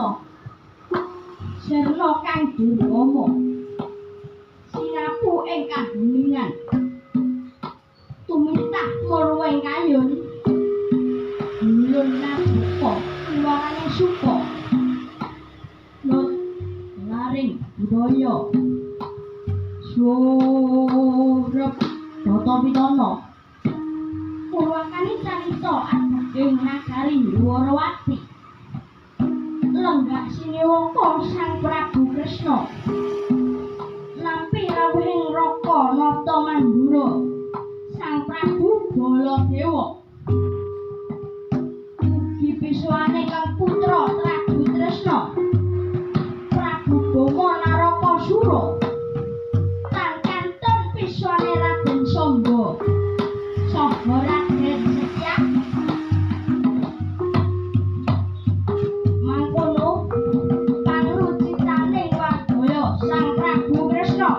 Wirata Sirna kang durmama sinapu ing kaheningan tumintak murwing kayun ulun nabuka luarane suka lut laring budaya surep Data Pitana purwakane carita ing nagari Dwarawati lenggah siniwaka Sang Prabu Kresna nampi rawuhing Raka Nata Mandura Sang Prabu Baladewa ugi pisuwane kang putra Prabu Tresna Prabu Bama Narakasura lan kantun pisuwane Raden Samba saha Raden Setya mangkono pangrucitaning wadya Sang Prabu Kresna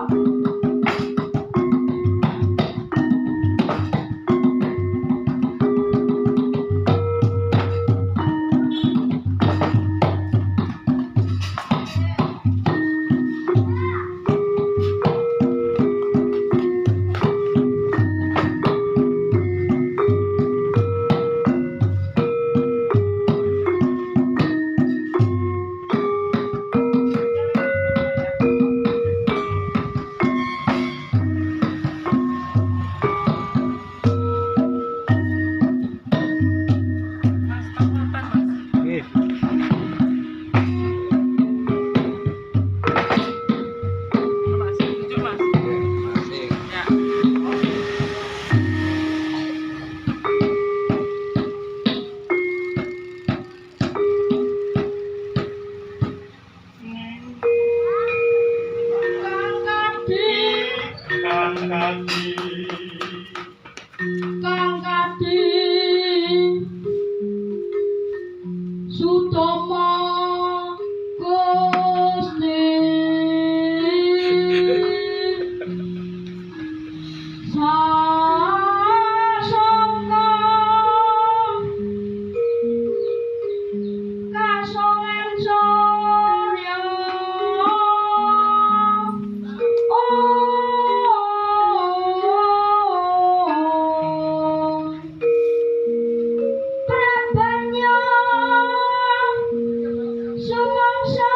Kang Kadi Sutama Gusti Sasongko Kasongan Surya Prabanya sumangsa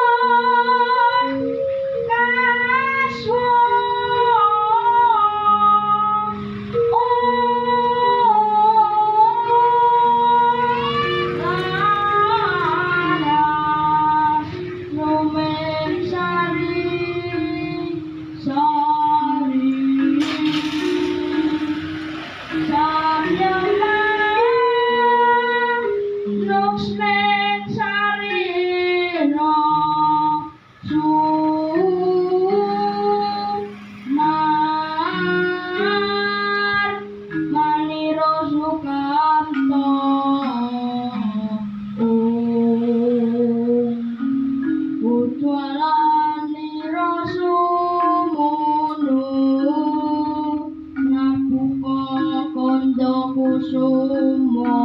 kaswa laras lumen sari sari samyama luksmen sarina sumar manira sukamta Udwalanira sumunu nabuka kanda kusuma